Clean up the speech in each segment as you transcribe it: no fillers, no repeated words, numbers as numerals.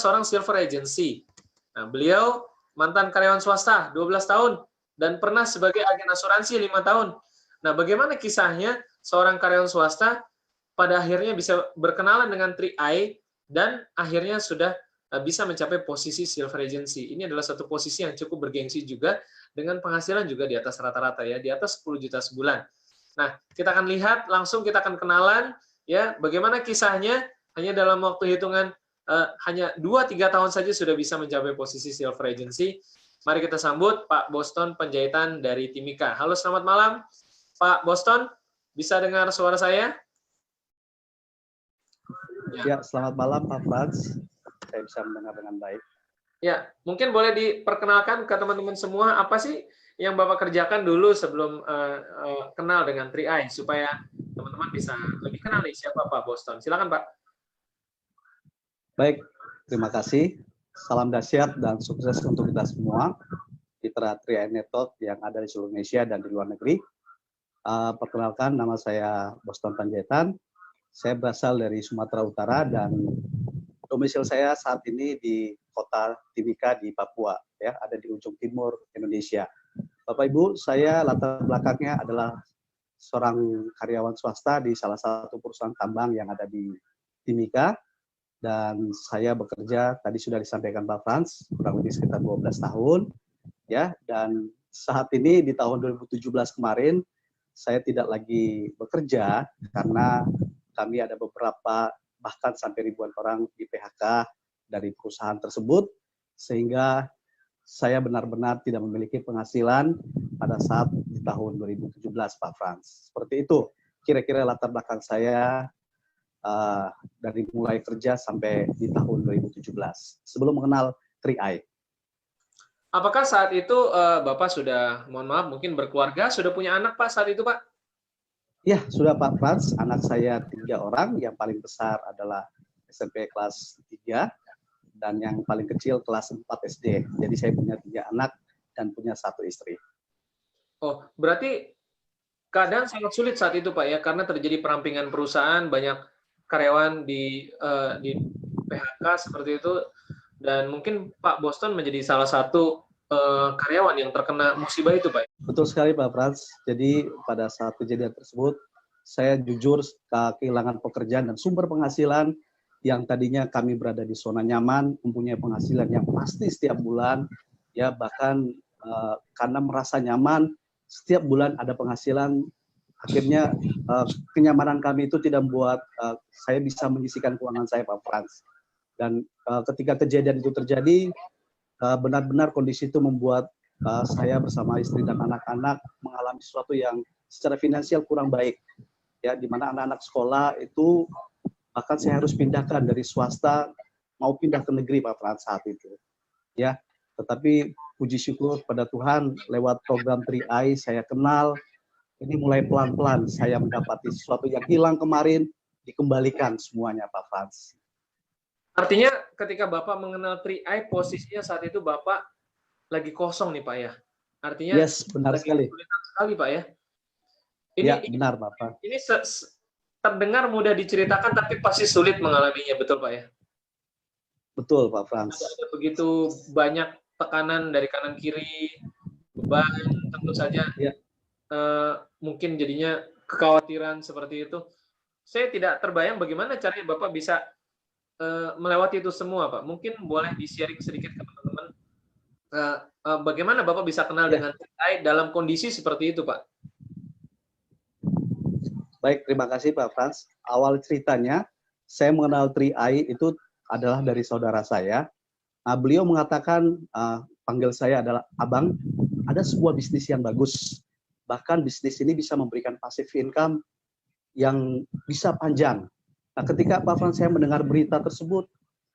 seorang silver agency. Nah, beliau mantan karyawan swasta 12 tahun dan pernah sebagai agen asuransi 5 tahun. Nah, bagaimana kisahnya seorang karyawan swasta pada akhirnya bisa berkenalan dengan 3i dan akhirnya sudah bisa mencapai posisi silver agency. Ini adalah satu posisi yang cukup bergengsi juga dengan penghasilan juga di atas rata-rata ya, di atas 10 juta sebulan. Nah, kita akan lihat langsung, kita akan kenalan ya bagaimana kisahnya hanya dalam waktu hitungan hanya 2-3 tahun saja sudah bisa mencapai posisi silver agency. Mari kita sambut Pak Boston Panjaitan dari Timika. Halo, selamat malam Pak Boston, bisa dengar suara saya? Ya, selamat malam Pak Frans. Saya bisa mendengar dengan baik. Ya, mungkin boleh diperkenalkan ke teman-teman semua apa sih yang Bapak kerjakan dulu sebelum kenal dengan 3i supaya teman-teman bisa lebih kenal nih siapa Pak Boston. Silakan Pak. Baik, terima kasih. Salam dahsyat dan sukses untuk kita semua mitra 3i Network yang ada di seluruh Indonesia dan di luar negeri. Perkenalkan, nama saya Boston Panjaitan. Saya berasal dari Sumatera Utara dan domisili saya saat ini di kota Timika di Papua, ya, ada di ujung timur Indonesia. Bapak Ibu, saya latar belakangnya adalah seorang karyawan swasta di salah satu perusahaan tambang yang ada di Timika, dan saya bekerja, tadi sudah disampaikan Pak Frans, kurang lebih sekitar 12 tahun, ya, dan saat ini di tahun 2017 kemarin, saya tidak lagi bekerja karena kami ada beberapa bahkan sampai ribuan orang di PHK dari perusahaan tersebut, sehingga saya benar-benar tidak memiliki penghasilan pada saat di tahun 2017, Pak Frans. Seperti itu, kira-kira latar belakang saya dari mulai kerja sampai di tahun 2017, sebelum mengenal 3i. Apakah saat itu Bapak sudah, mohon maaf, mungkin berkeluarga, sudah punya anak Pak saat itu Pak? Ya, sudah Pak Frans, anak saya 3 orang, yang paling besar adalah SMP kelas 3, dan yang paling kecil kelas 4 SD. Jadi saya punya 3 anak dan punya 1 istri. Oh, berarti keadaan sangat sulit saat itu Pak ya, karena terjadi perampingan perusahaan, banyak karyawan di PHK seperti itu, dan mungkin Pak Boston menjadi salah satu karyawan yang terkena musibah itu Pak. Betul sekali Pak Frans. Jadi pada saat kejadian tersebut, saya jujur kehilangan pekerjaan dan sumber penghasilan yang tadinya kami berada di zona nyaman, mempunyai penghasilan yang pasti setiap bulan, ya bahkan karena merasa nyaman, setiap bulan ada penghasilan. Akhirnya kenyamanan kami itu tidak membuat saya bisa menyisihkan keuangan saya, Pak Frans. Dan ketika kejadian itu terjadi, benar-benar kondisi itu membuat saya bersama istri dan anak-anak mengalami sesuatu yang secara finansial kurang baik. Ya, di mana anak-anak sekolah itu bahkan saya harus pindahkan dari swasta mau pindah ke negeri, Pak Frans, saat itu. Ya, tetapi puji syukur pada Tuhan lewat program 3i saya kenal. Ini mulai pelan-pelan saya mendapati sesuatu yang hilang kemarin, dikembalikan semuanya, Pak Frans. Artinya ketika Bapak mengenal 3i, posisinya saat itu Bapak lagi kosong nih Pak ya? Artinya yes, benar lagi sekali. kesulitan sekali Pak ya? Ya, benar Bapak. Ini terdengar mudah diceritakan, tapi pasti sulit mengalaminya, betul Pak ya? Betul Pak Frans. Ada begitu banyak tekanan dari kanan kiri, beban, tentu saja. Ya. Mungkin jadinya kekhawatiran seperti itu. Saya tidak terbayang bagaimana caranya Bapak bisa melewati itu semua, Pak. Mungkin boleh di-sharing sedikit ke teman-teman. Bagaimana Bapak bisa kenal dengan 3i dalam kondisi seperti itu, Pak? Baik, terima kasih Pak Frans. Awal ceritanya, saya mengenal 3i itu adalah dari saudara saya. Beliau mengatakan, panggil saya adalah Abang, ada sebuah bisnis yang bagus. Bahkan bisnis ini bisa memberikan passive income yang bisa panjang. Nah, ketika Pak Frans saya mendengar berita tersebut,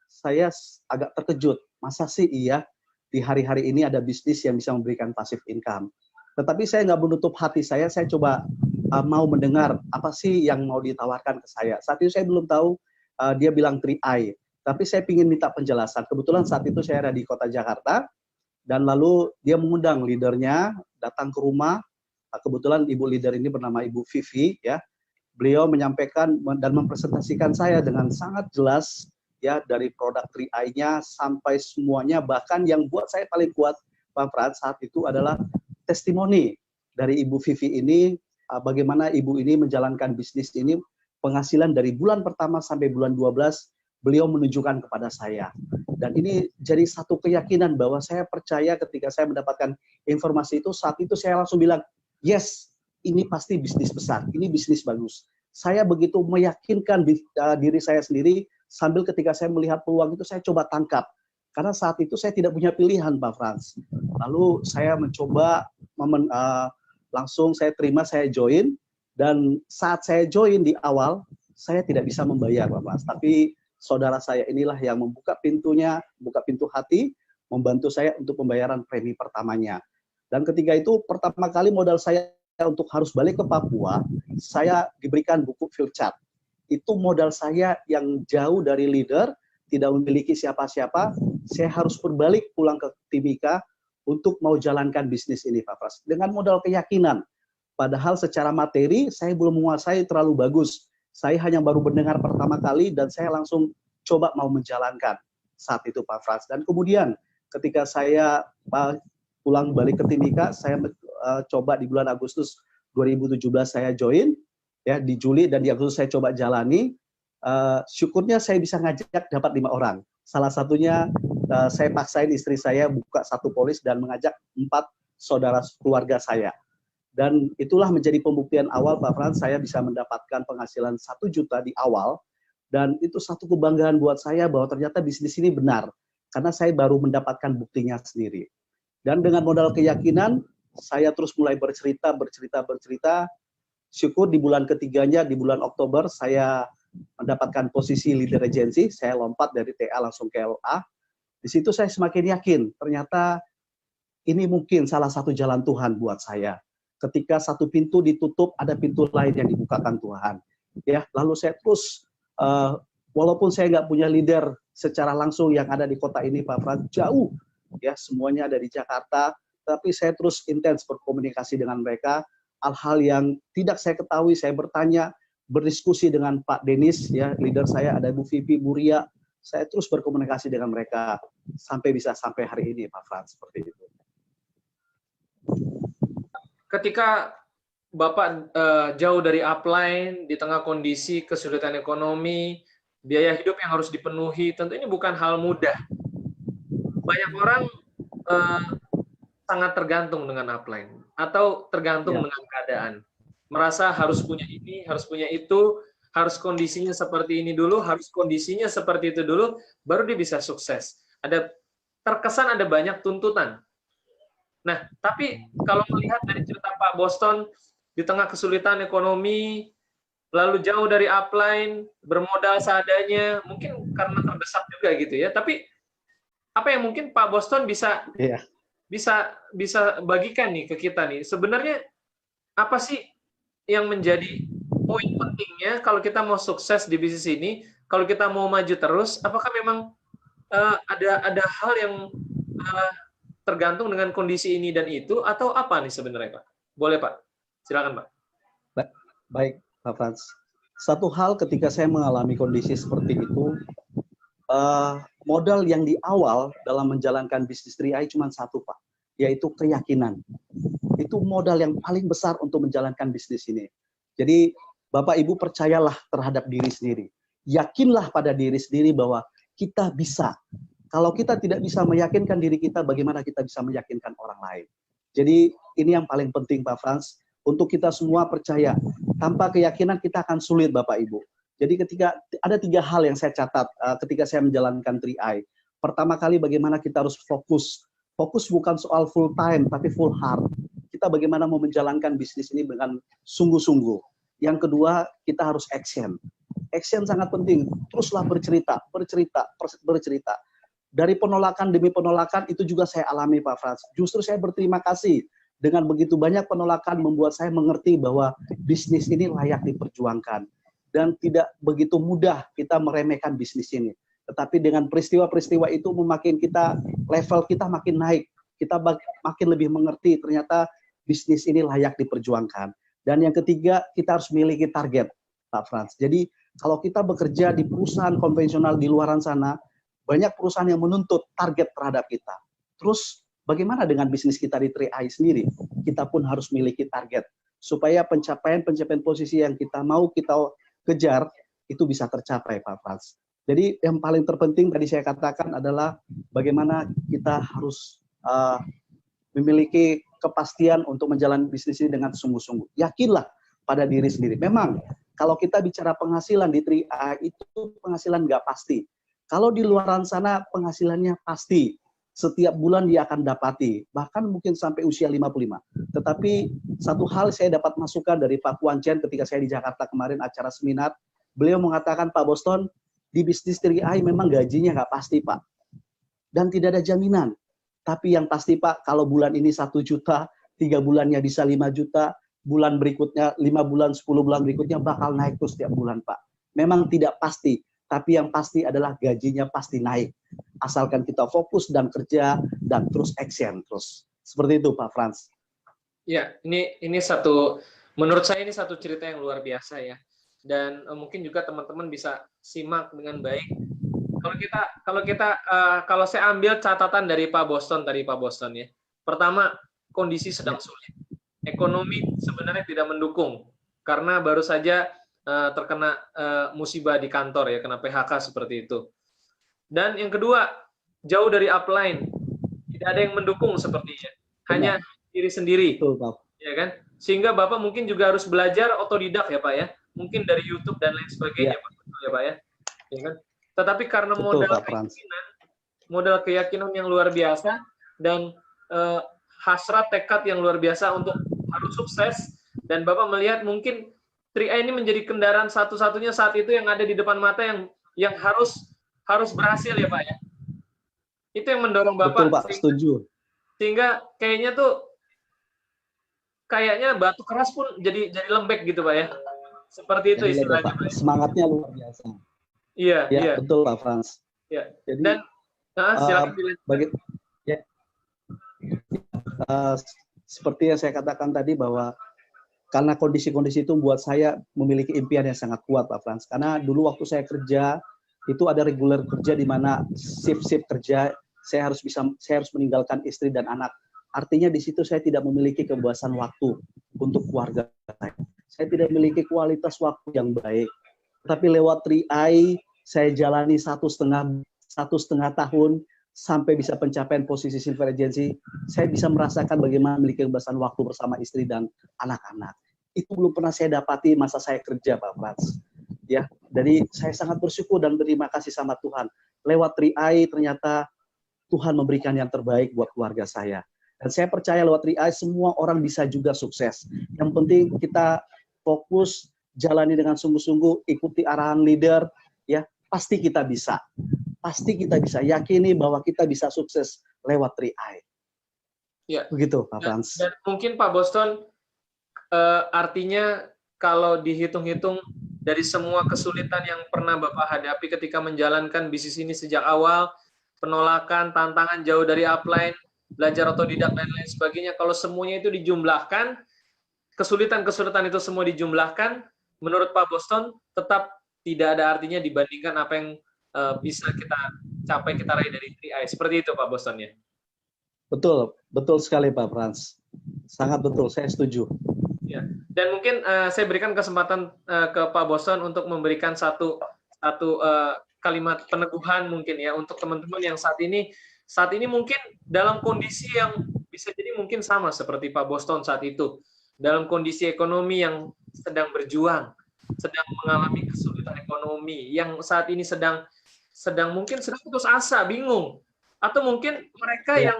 saya agak terkejut. Masa sih iya di hari-hari ini ada bisnis yang bisa memberikan passive income? Tetapi saya nggak menutup hati saya coba mau mendengar apa sih yang mau ditawarkan ke saya. Saat itu saya belum tahu dia bilang 3i, tapi saya ingin minta penjelasan. Kebetulan saat itu saya ada di kota Jakarta, dan lalu dia mengundang leadernya datang ke rumah. Kebetulan ibu leader ini bernama Ibu Vivi, ya. Beliau menyampaikan dan mempresentasikan saya dengan sangat jelas ya dari produk 3i-nya sampai semuanya, bahkan yang buat saya paling kuat Pak Frans saat itu adalah testimoni dari Ibu Vivi ini, bagaimana Ibu ini menjalankan bisnis ini, penghasilan dari bulan pertama sampai bulan 12 beliau menunjukkan kepada saya. Dan ini jadi satu keyakinan bahwa saya percaya ketika saya mendapatkan informasi itu, saat itu saya langsung bilang, yes, ini pasti bisnis besar, ini bisnis bagus. Saya begitu meyakinkan diri saya sendiri, sambil ketika saya melihat peluang itu saya coba tangkap. Karena saat itu saya tidak punya pilihan, Pak Frans. Lalu saya mencoba, langsung saya terima, saya join. Dan saat saya join di awal, saya tidak bisa membayar, Pak Frans. Tapi saudara saya inilah yang membuka pintunya, buka pintu hati, membantu saya untuk pembayaran premi pertamanya. Dan ketika itu, pertama kali modal saya untuk harus balik ke Papua, saya diberikan buku field chart. Itu modal saya yang jauh dari leader, tidak memiliki siapa-siapa, saya harus berbalik pulang ke Timika untuk mau jalankan bisnis ini, Pak Frans. Dengan modal keyakinan, padahal secara materi saya belum menguasai terlalu bagus. Saya hanya baru mendengar pertama kali dan saya langsung coba mau menjalankan saat itu, Pak Frans. Dan kemudian ketika saya pulang balik ke Timika, saya coba di bulan Agustus 2017 saya join, ya di Juli dan di Agustus saya coba jalani. Syukurnya saya bisa ngajak dapat 5 orang. Salah satunya saya paksain istri saya buka satu polis dan mengajak 4 saudara keluarga saya. Dan itulah menjadi pembuktian awal, Pak Frans, saya bisa mendapatkan penghasilan 1 juta di awal. Dan itu satu kebanggaan buat saya bahwa ternyata bisnis ini benar. Karena saya baru mendapatkan buktinya sendiri. Dan dengan modal keyakinan, saya terus mulai bercerita. Syukur di bulan ketiganya, di bulan Oktober, saya mendapatkan posisi leader agency, saya lompat dari TA langsung ke LA. Di situ saya semakin yakin, ternyata ini mungkin salah satu jalan Tuhan buat saya. Ketika satu pintu ditutup, ada pintu lain yang dibukakan Tuhan. Ya, lalu saya terus, walaupun saya nggak punya leader secara langsung yang ada di kota ini, Pak Frans, jauh, ya semuanya ada di Jakarta, tapi saya terus intens berkomunikasi dengan mereka. Hal-hal yang tidak saya ketahui, saya bertanya, berdiskusi dengan Pak Denis, ya leader saya, ada Bu Vivi, Bu Ria, saya terus berkomunikasi dengan mereka sampai bisa sampai hari ini, Pak Frans, seperti itu. Ketika Bapak jauh dari upline, di tengah kondisi kesulitan ekonomi, biaya hidup yang harus dipenuhi, tentu ini bukan hal mudah. Banyak orang sangat tergantung dengan upline, atau tergantung dengan keadaan. Merasa harus punya ini, harus punya itu, harus kondisinya seperti ini dulu, harus kondisinya seperti itu dulu, baru dia bisa sukses. Terkesan ada banyak tuntutan. Nah, tapi kalau melihat dari cerita Pak Boston, di tengah kesulitan ekonomi, lalu jauh dari upline, bermodal seadanya, mungkin karena terdesak juga gitu ya. Tapi apa yang mungkin Pak Boston bisa bagikan nih ke kita nih? Sebenarnya apa sih yang menjadi poin pentingnya kalau kita mau sukses di bisnis ini, kalau kita mau maju terus, apakah memang ada hal yang tergantung dengan kondisi ini dan itu, atau apa nih sebenarnya, Pak? Boleh, Pak? Silakan, Pak. Baik, Pak Frans. Satu hal ketika saya mengalami kondisi seperti itu, modal yang di awal dalam menjalankan bisnis 3i cuma satu, Pak, yaitu keyakinan. Itu modal yang paling besar untuk menjalankan bisnis ini. Jadi, Bapak Ibu percayalah terhadap diri sendiri. Yakinlah pada diri sendiri bahwa kita bisa. Kalau kita tidak bisa meyakinkan diri kita, bagaimana kita bisa meyakinkan orang lain? Jadi, ini yang paling penting, Pak Frans. Untuk kita semua percaya, tanpa keyakinan kita akan sulit, Bapak Ibu. Jadi ketika ada 3 hal yang saya catat ketika saya menjalankan 3i. Pertama kali bagaimana kita harus fokus. Fokus bukan soal full time, tapi full heart. Kita bagaimana mau menjalankan bisnis ini dengan sungguh-sungguh. Yang kedua, kita harus action. Action sangat penting. Teruslah bercerita. Dari penolakan demi penolakan itu juga saya alami, Pak Frans. Justru saya berterima kasih. Dengan begitu banyak penolakan membuat saya mengerti bahwa bisnis ini layak diperjuangkan. Dan tidak begitu mudah kita meremehkan bisnis ini. Tetapi dengan peristiwa-peristiwa itu memakin kita, level kita makin naik. Kita makin lebih mengerti ternyata bisnis ini layak diperjuangkan. Dan yang ketiga, kita harus memiliki target, Pak Frans. Jadi Kalau kita bekerja di perusahaan konvensional di luaran sana, banyak perusahaan yang menuntut target terhadap kita. Terus bagaimana dengan bisnis kita di 3i sendiri? Kita pun harus memiliki target supaya pencapaian posisi yang kita mau kita kejar itu bisa tercapai, Pak Frans. Jadi yang paling terpenting tadi saya katakan adalah bagaimana kita harus memiliki kepastian untuk menjalani bisnis ini dengan sungguh-sungguh. Yakinlah pada diri sendiri. Memang kalau kita bicara penghasilan di 3i itu penghasilan nggak pasti. Kalau di luaran sana penghasilannya pasti. Setiap bulan dia akan dapati, bahkan mungkin sampai usia 55. Tetapi satu hal saya dapat masukan dari Pak Kuan Chen ketika saya di Jakarta kemarin acara seminar, beliau mengatakan, Pak Boston, di bisnis 3i memang gajinya nggak pasti, Pak. Dan tidak ada jaminan. Tapi yang pasti, Pak, kalau bulan ini 1 juta, 3 bulannya bisa 5 juta, bulan berikutnya, 5 bulan, 10 bulan berikutnya bakal naik terus setiap bulan, Pak. Memang tidak pasti, tapi yang pasti adalah gajinya pasti naik. Asalkan kita fokus dan kerja dan terus action terus. Seperti itu, Pak Frans. Ya, ini menurut saya ini satu cerita yang luar biasa ya. Dan mungkin juga teman-teman bisa simak dengan baik. Kalau saya ambil catatan dari Pak Boston ya. Pertama, kondisi sedang sulit. Ekonomi sebenarnya tidak mendukung karena baru saja terkena musibah di kantor ya, kena PHK seperti itu. Dan yang kedua, jauh dari upline, tidak ada yang mendukung sepertinya, hanya diri sendiri. Betul, Pak. Ya kan? Sehingga Bapak mungkin juga harus belajar otodidak ya Pak ya, mungkin dari YouTube dan lain sebagainya, Pak. Betul ya Pak ya. Ya kan? Tetapi karena modal keyakinan yang luar biasa dan hasrat tekad yang luar biasa untuk harus sukses, dan Bapak melihat mungkin 3i ini menjadi kendaraan satu-satunya saat itu yang ada di depan mata yang harus berhasil ya Pak ya. Itu yang mendorong Bapak. Betul, Pak, setuju. Sehingga kayaknya batu keras pun jadi lembek gitu Pak ya. Seperti itu istilahnya Pak. Semangatnya luar biasa. Iya, ya, iya. Betul Pak Frans. Ya. Jadi, dan silakan seperti yang saya katakan tadi bahwa karena kondisi-kondisi itu membuat saya memiliki impian yang sangat kuat, Pak Frans. Karena dulu waktu saya kerja, itu ada reguler kerja di mana shift kerja, saya harus meninggalkan istri dan anak. Artinya di situ saya tidak memiliki kebebasan waktu untuk keluarga saya. Saya tidak memiliki kualitas waktu yang baik. Tapi lewat 3i, saya jalani 1,5 tahun, sampai bisa pencapaian posisi silver agency, saya bisa merasakan bagaimana memiliki kebebasan waktu bersama istri dan anak-anak. Itu belum pernah saya dapati masa saya kerja, Pak Frans. Ya, jadi saya sangat bersyukur dan berterima kasih sama Tuhan. Lewat 3i ternyata Tuhan memberikan yang terbaik buat keluarga saya. Dan saya percaya lewat 3i semua orang bisa juga sukses. Yang penting kita fokus, jalani dengan sungguh-sungguh, ikuti arahan leader, ya pasti kita bisa. Pasti kita bisa yakini bahwa kita bisa sukses lewat 3i. Ya. Begitu, Pak Frans. Dan mungkin Pak Boston, artinya kalau dihitung-hitung dari semua kesulitan yang pernah Bapak hadapi ketika menjalankan bisnis ini sejak awal, penolakan, tantangan jauh dari upline, belajar otodidak dan lain sebagainya, kalau semuanya itu dijumlahkan, kesulitan-kesulitan itu semua dijumlahkan, menurut Pak Boston tetap tidak ada artinya dibandingkan apa yang bisa kita capai, kita raih dari 3i. Seperti itu Pak Boston ya? Betul, betul sekali Pak Frans. Sangat betul, saya setuju. Ya. Dan mungkin saya berikan kesempatan ke Pak Boston untuk memberikan satu kalimat peneguhan mungkin ya untuk teman-teman yang saat ini mungkin dalam kondisi yang bisa jadi mungkin sama seperti Pak Boston saat itu, dalam kondisi ekonomi yang sedang berjuang, sedang mengalami kesulitan ekonomi, yang saat ini sedang putus asa, bingung, atau mungkin mereka yang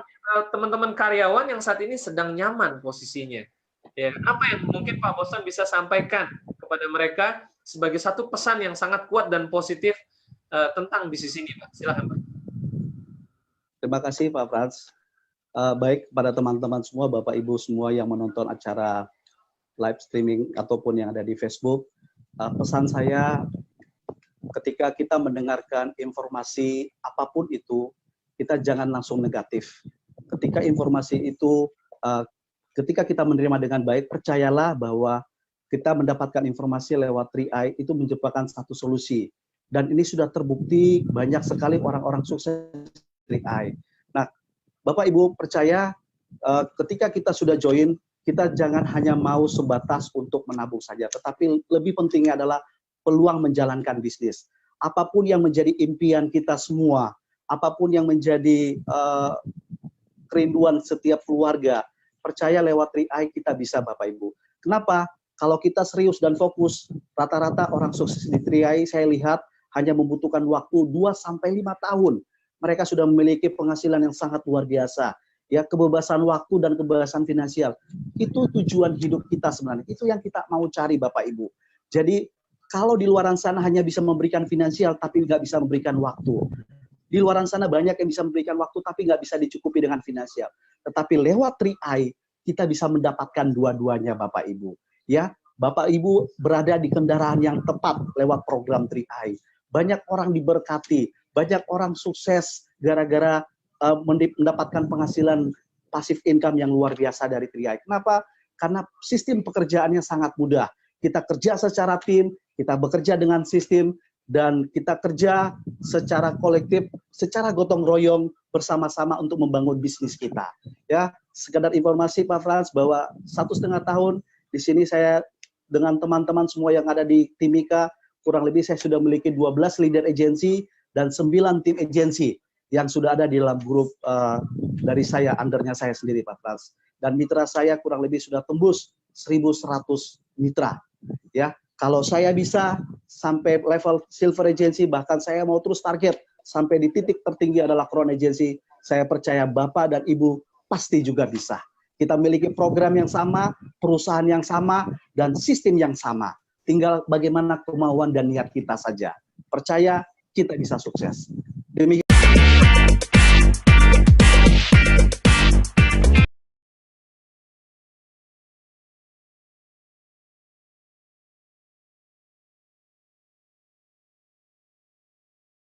teman-teman karyawan yang saat ini sedang nyaman posisinya. Ya, apa yang mungkin Pak Boston bisa sampaikan kepada mereka sebagai satu pesan yang sangat kuat dan positif tentang bisnis ini, Pak? Silakan, Pak. Terima kasih, Pak Frans. Baik pada teman-teman semua, Bapak Ibu semua yang menonton acara live streaming ataupun yang ada di Facebook, pesan saya ketika kita mendengarkan informasi apapun itu, kita jangan langsung negatif. Ketika informasi itu, ketika kita menerima dengan baik, percayalah bahwa kita mendapatkan informasi lewat 3i itu merupakan satu solusi. Dan ini sudah terbukti banyak sekali orang-orang sukses 3i. Nah, Bapak Ibu percaya ketika kita sudah join, kita jangan hanya mau sebatas untuk menabung saja, tetapi lebih pentingnya adalah peluang menjalankan bisnis. Apapun yang menjadi impian kita semua, apapun yang menjadi kerinduan setiap keluarga, percaya lewat 3i kita bisa, Bapak Ibu. Kenapa? Kalau kita serius dan fokus, rata-rata orang sukses di 3i saya lihat hanya membutuhkan waktu 2-5 tahun. Mereka sudah memiliki penghasilan yang sangat luar biasa. Ya, kebebasan waktu dan kebebasan finansial. Itu tujuan hidup kita sebenarnya. Itu yang kita mau cari, Bapak Ibu. Jadi, kalau di luar sana hanya bisa memberikan finansial, tapi nggak bisa memberikan waktu. Di luar sana banyak yang bisa memberikan waktu, tapi nggak bisa dicukupi dengan finansial. Tetapi lewat 3i, kita bisa mendapatkan dua-duanya, Bapak Ibu. Ya, Bapak Ibu berada di kendaraan yang tepat lewat program 3i. Banyak orang diberkati, banyak orang sukses gara-gara mendapatkan penghasilan pasif income yang luar biasa dari 3i. Kenapa? Karena sistem pekerjaannya sangat mudah. Kita kerja secara tim, kita bekerja dengan sistem, dan kita kerja secara kolektif, secara gotong royong bersama-sama untuk membangun bisnis kita. Ya, sekedar informasi Pak Frans bahwa 1,5 tahun di sini saya dengan teman-teman semua yang ada di Timika, kurang lebih saya sudah memiliki 12 leader agency dan 9 tim agency yang sudah ada di dalam grup dari saya, undernya saya sendiri, Pak Frans. Dan mitra saya kurang lebih sudah tembus 1.100 mitra. Ya, kalau saya bisa sampai level silver agency, bahkan saya mau terus target sampai di titik tertinggi adalah crown agency, saya percaya Bapak dan Ibu pasti juga bisa. Kita memiliki program yang sama, perusahaan yang sama, dan sistem yang sama. Tinggal bagaimana kemauan dan niat kita saja. Percaya kita bisa sukses. Demikian.